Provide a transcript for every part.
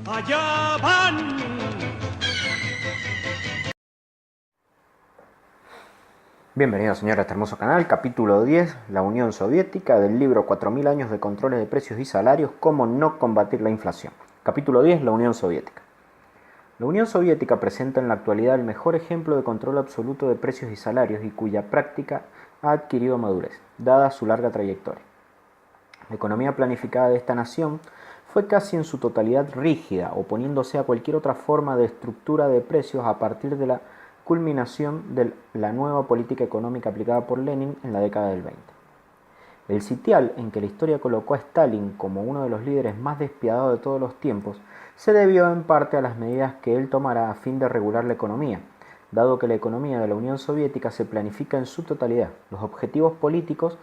allá van. Bienvenidos señores a este hermoso canal, capítulo 10, la Unión Soviética, del libro 4000 años de controles de precios y salarios, cómo no combatir la inflación. Capítulo 10, la Unión Soviética. La Unión Soviética presenta en la actualidad el mejor ejemplo de control absoluto de precios y salarios y cuya práctica ha adquirido madurez, dada su larga trayectoria. La economía planificada de esta nación fue casi en su totalidad rígida, oponiéndose a cualquier otra forma de estructura de precios a partir de la culminación de la nueva política económica aplicada por Lenin en la década del 20. El sitial en que la historia colocó a Stalin como uno de los líderes más despiadados de todos los tiempos se debió en parte a las medidas que él tomara a fin de regular la economía, dado que la economía de la Unión Soviética se planifica en su totalidad. Los objetivos políticos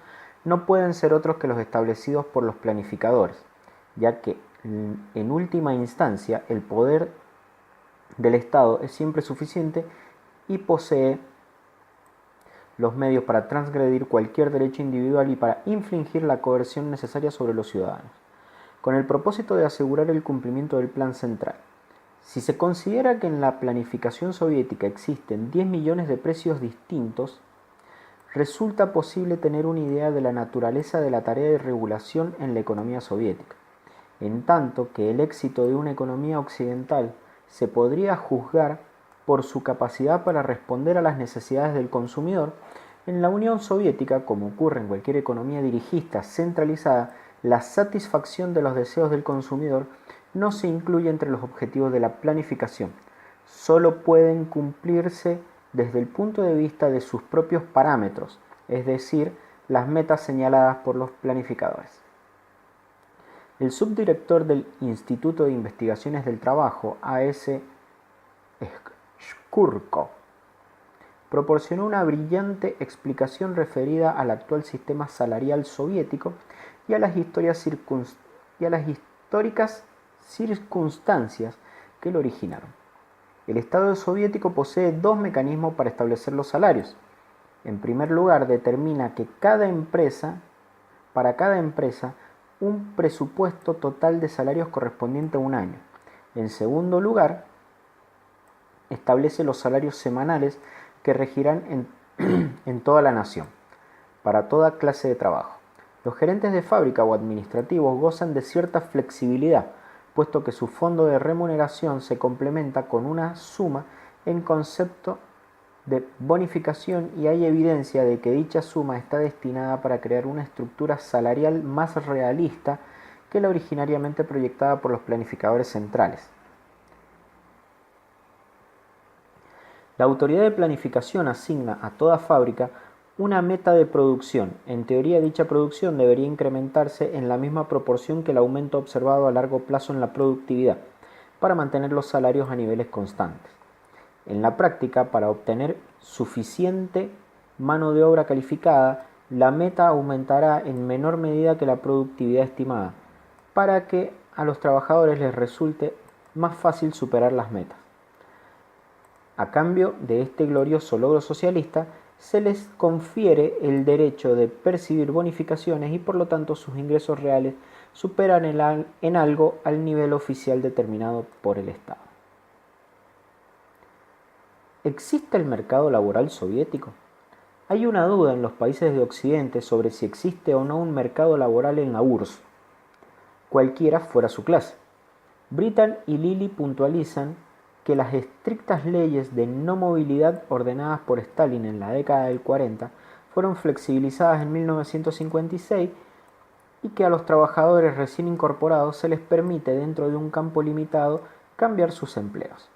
no pueden ser otros que los establecidos por los planificadores, ya que en última instancia el poder del Estado es siempre suficiente y posee los medios para transgredir cualquier derecho individual y para infligir la coerción necesaria sobre los ciudadanos, con el propósito de asegurar el cumplimiento del plan central. Si se considera que en la planificación soviética existen 10 millones de precios distintos, resulta posible tener una idea de la naturaleza de la tarea de regulación en la economía soviética, en tanto que el éxito de una economía occidental se podría juzgar por su capacidad para responder a las necesidades del consumidor. En la Unión Soviética, como ocurre en cualquier economía dirigista centralizada, la satisfacción de los deseos del consumidor no se incluye entre los objetivos de la planificación. Solo pueden cumplirse desde el punto de vista de sus propios parámetros, es decir, las metas señaladas por los planificadores. El subdirector del Instituto de Investigaciones del Trabajo, A.S. Shkurko, proporcionó una brillante explicación referida al actual sistema salarial soviético y a las históricas circunstancias que lo originaron. El Estado soviético posee dos mecanismos para establecer los salarios. En primer lugar, determina que para cada empresa un presupuesto total de salarios correspondiente a un año. En segundo lugar, establece los salarios semanales que regirán en toda la nación, para toda clase de trabajo. Los gerentes de fábrica o administrativos gozan de cierta flexibilidad, puesto que su fondo de remuneración se complementa con una suma en concepto de bonificación y hay evidencia de que dicha suma está destinada para crear una estructura salarial más realista que la originariamente proyectada por los planificadores centrales. La autoridad de planificación asigna a toda fábrica una meta de producción. En teoría, dicha producción debería incrementarse en la misma proporción que el aumento observado a largo plazo en la productividad, para mantener los salarios a niveles constantes. En la práctica, para obtener suficiente mano de obra calificada, la meta aumentará en menor medida que la productividad estimada, para que a los trabajadores les resulte más fácil superar las metas. A cambio de este glorioso logro socialista, se les confiere el derecho de percibir bonificaciones y por lo tanto sus ingresos reales superan en algo al nivel oficial determinado por el Estado. ¿Existe el mercado laboral soviético? Hay una duda en los países de Occidente sobre si existe o no un mercado laboral en la URSS, cualquiera fuera su clase. Brittan y Lilly puntualizan que las estrictas leyes de no movilidad ordenadas por Stalin en la década del 40 fueron flexibilizadas en 1956 y que a los trabajadores recién incorporados se les permite dentro de un campo limitado cambiar sus empleos.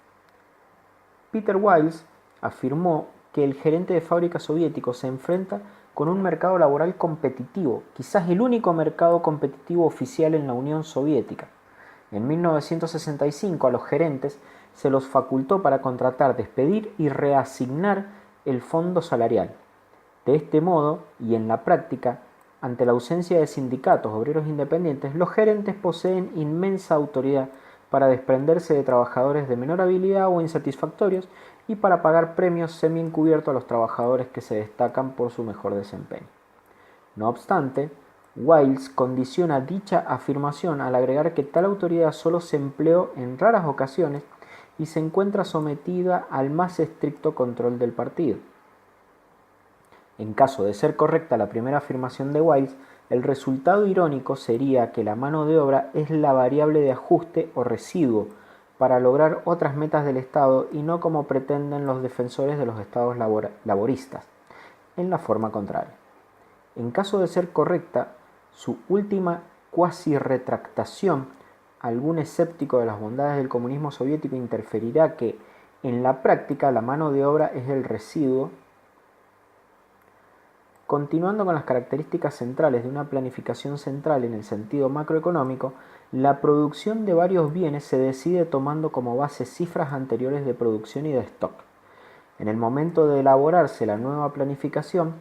Peter Wiles afirmó que el gerente de fábrica soviético se enfrenta con un mercado laboral competitivo, quizás el único mercado competitivo oficial en la Unión Soviética. En 1965 a los gerentes se los facultó para contratar, despedir y reasignar el fondo salarial. De este modo, y en la práctica, ante la ausencia de sindicatos obreros independientes, los gerentes poseen inmensa autoridad para desprenderse de trabajadores de menor habilidad o insatisfactorios y para pagar premios semi-encubiertos a los trabajadores que se destacan por su mejor desempeño. No obstante, Wiles condiciona dicha afirmación al agregar que tal autoridad solo se empleó en raras ocasiones y se encuentra sometida al más estricto control del partido. En caso de ser correcta la primera afirmación de Wiles, el resultado irónico sería que la mano de obra es la variable de ajuste o residuo para lograr otras metas del Estado y no como pretenden los defensores de los estados laboristas, en la forma contraria. En caso de ser correcta, su última cuasi retractación, algún escéptico de las bondades del comunismo soviético interferirá que, en la práctica, la mano de obra es el residuo. Continuando con las características centrales de una planificación central en el sentido macroeconómico, la producción de varios bienes se decide tomando como base cifras anteriores de producción y de stock. En el momento de elaborarse la nueva planificación,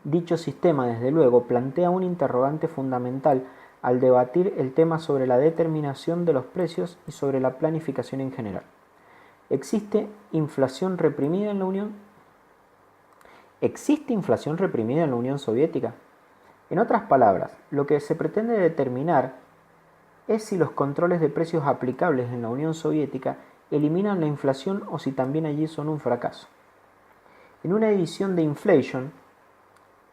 dicho sistema, desde luego, plantea un interrogante fundamental al debatir el tema sobre la determinación de los precios y sobre la planificación en general. ¿Existe inflación reprimida en la Unión? ¿Existe inflación reprimida en la Unión Soviética? En otras palabras, lo que se pretende determinar es si los controles de precios aplicables en la Unión Soviética eliminan la inflación o si también allí son un fracaso. En una edición de Inflation,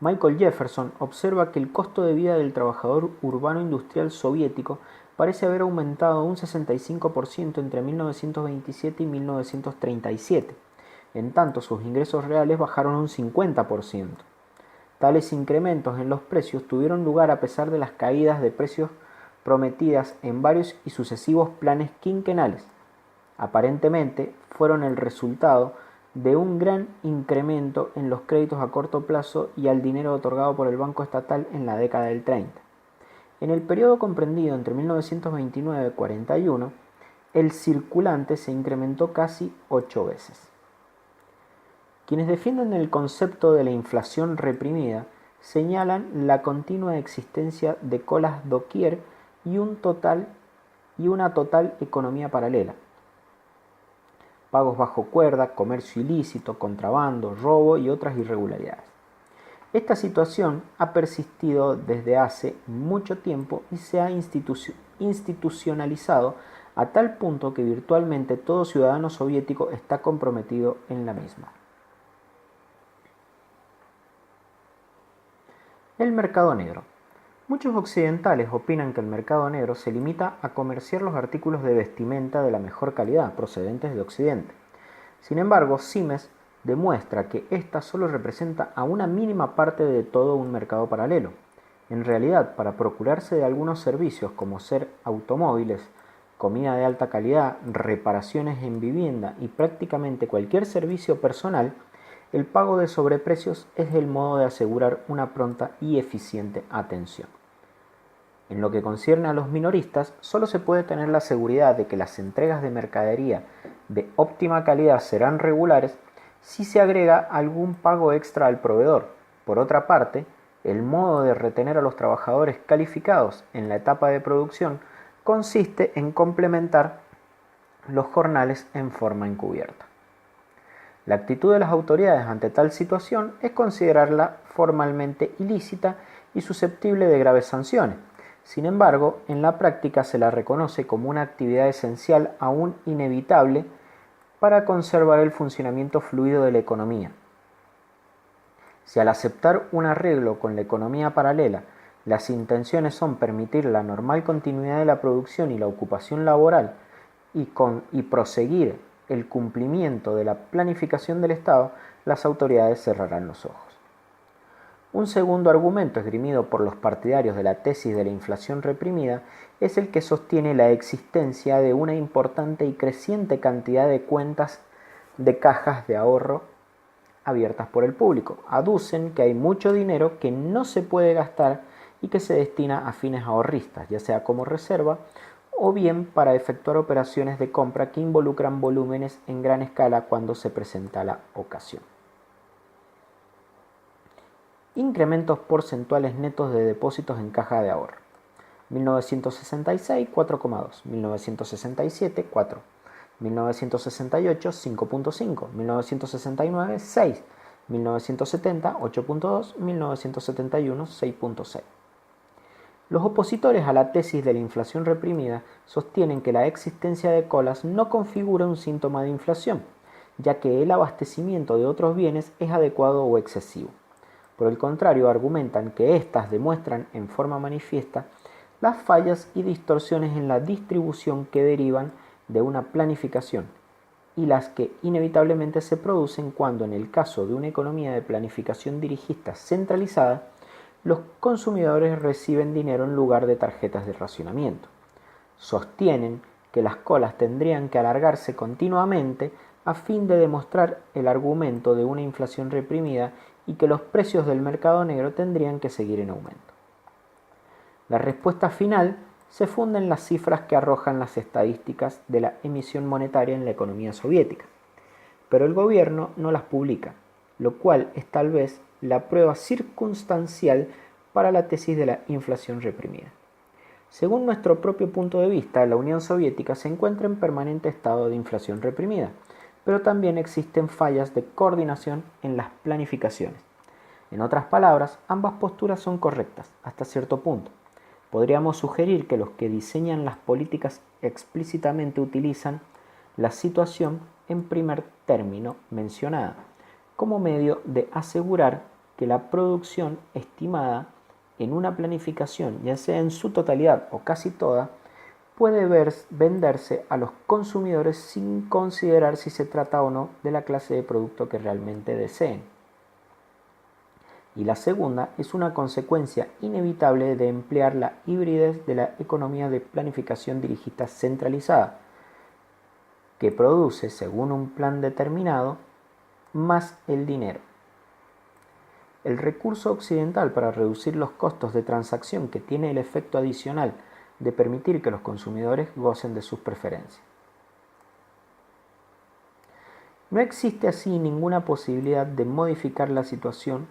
Michael Jefferson observa que el costo de vida del trabajador urbano industrial soviético parece haber aumentado un 65% entre 1927 y 1937, en tanto sus ingresos reales bajaron un 50%. Tales incrementos en los precios tuvieron lugar a pesar de las caídas de precios prometidas en varios y sucesivos planes quinquenales. Aparentemente fueron el resultado de un gran incremento en los créditos a corto plazo y al dinero otorgado por el Banco Estatal en la década del 30. En el periodo comprendido entre 1929 y 41, el circulante se incrementó casi 8 veces. Quienes defienden el concepto de la inflación reprimida señalan la continua existencia de colas doquier y una total economía paralela. Pagos bajo cuerda, comercio ilícito, contrabando, robo y otras irregularidades. Esta situación ha persistido desde hace mucho tiempo y se ha institucionalizado a tal punto que virtualmente todo ciudadano soviético está comprometido en la misma. El mercado negro. Muchos occidentales opinan que el mercado negro se limita a comerciar los artículos de vestimenta de la mejor calidad procedentes de Occidente. Sin embargo, Siemens demuestra que ésta solo representa a una mínima parte de todo un mercado paralelo. En realidad, para procurarse de algunos servicios como ser automóviles, comida de alta calidad, reparaciones en vivienda y prácticamente cualquier servicio personal, el pago de sobreprecios es el modo de asegurar una pronta y eficiente atención. En lo que concierne a los minoristas, solo se puede tener la seguridad de que las entregas de mercadería de óptima calidad serán regulares si se agrega algún pago extra al proveedor. Por otra parte, el modo de retener a los trabajadores calificados en la etapa de producción consiste en complementar los jornales en forma encubierta. La actitud de las autoridades ante tal situación es considerarla formalmente ilícita y susceptible de graves sanciones. Sin embargo, en la práctica se la reconoce como una actividad esencial aún inevitable para conservar el funcionamiento fluido de la economía. Si al aceptar un arreglo con la economía paralela, las intenciones son permitir la normal continuidad de la producción y la ocupación laboral y proseguir el cumplimiento de la planificación del Estado, las autoridades cerrarán los ojos. Un segundo argumento esgrimido por los partidarios de la tesis de la inflación reprimida es el que sostiene la existencia de una importante y creciente cantidad de cuentas de cajas de ahorro abiertas por el público. Aducen que hay mucho dinero que no se puede gastar y que se destina a fines ahorristas, ya sea como reserva o bien para efectuar operaciones de compra que involucran volúmenes en gran escala cuando se presenta la ocasión. Incrementos porcentuales netos de depósitos en caja de ahorro. 1966, 4,2. 1967, 4. 1968, 5,5. 1969, 6. 1970 8.2, 1971 6.6. Los opositores a la tesis de la inflación reprimida sostienen que la existencia de colas no configura un síntoma de inflación, ya que el abastecimiento de otros bienes es adecuado o excesivo. Por el contrario, argumentan que éstas demuestran en forma manifiesta las fallas y distorsiones en la distribución que derivan de una planificación y las que inevitablemente se producen cuando, en el caso de una economía de planificación dirigista centralizada, los consumidores reciben dinero en lugar de tarjetas de racionamiento. Sostienen que las colas tendrían que alargarse continuamente a fin de demostrar el argumento de una inflación reprimida y que los precios del mercado negro tendrían que seguir en aumento. La respuesta final se funda en las cifras que arrojan las estadísticas de la emisión monetaria en la economía soviética, pero el gobierno no las publica, lo cual es tal vez la prueba circunstancial para la tesis de la inflación reprimida. Según nuestro propio punto de vista, la Unión Soviética se encuentra en permanente estado de inflación reprimida, pero también existen fallas de coordinación en las planificaciones. En otras palabras, ambas posturas son correctas, hasta cierto punto. Podríamos sugerir que los que diseñan las políticas explícitamente utilizan la situación en primer término mencionada como medio de asegurar que la producción estimada en una planificación, ya sea en su totalidad o casi toda, puede venderse a los consumidores sin considerar si se trata o no de la clase de producto que realmente deseen. Y la segunda es una consecuencia inevitable de emplear la hibridez de la economía de planificación dirigista centralizada, que produce, según un plan determinado, más el dinero. El recurso occidental para reducir los costos de transacción que tiene el efecto adicional de permitir que los consumidores gocen de sus preferencias. No existe así ninguna posibilidad de modificar la situación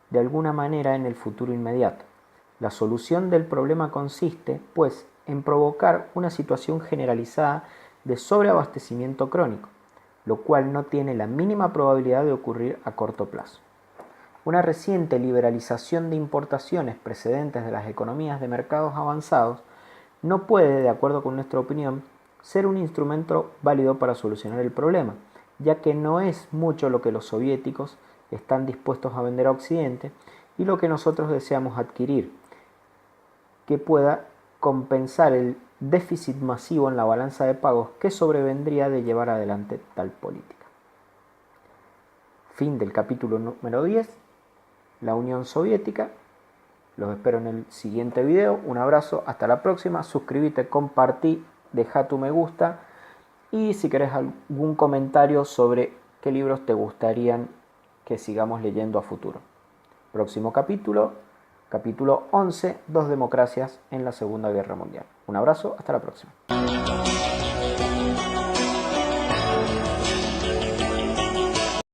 de alguna manera en el futuro inmediato. La solución del problema consiste, pues, en provocar una situación generalizada de sobreabastecimiento crónico, lo cual no tiene la mínima probabilidad de ocurrir a corto plazo. Una reciente liberalización de importaciones precedentes de las economías de mercados avanzados no puede, de acuerdo con nuestra opinión, ser un instrumento válido para solucionar el problema, ya que no es mucho lo que los soviéticos están dispuestos a vender a Occidente y lo que nosotros deseamos adquirir, que pueda compensar el déficit masivo en la balanza de pagos que sobrevendría de llevar adelante tal política. Fin del capítulo número 10, la Unión Soviética. Los espero en el siguiente video. Un abrazo, hasta la próxima. Suscríbete, compartí, deja tu me gusta y si querés algún comentario sobre qué libros te gustarían que sigamos leyendo a futuro. Próximo capítulo, capítulo 11, 2 democracias en la Segunda Guerra Mundial. Un abrazo, hasta la próxima.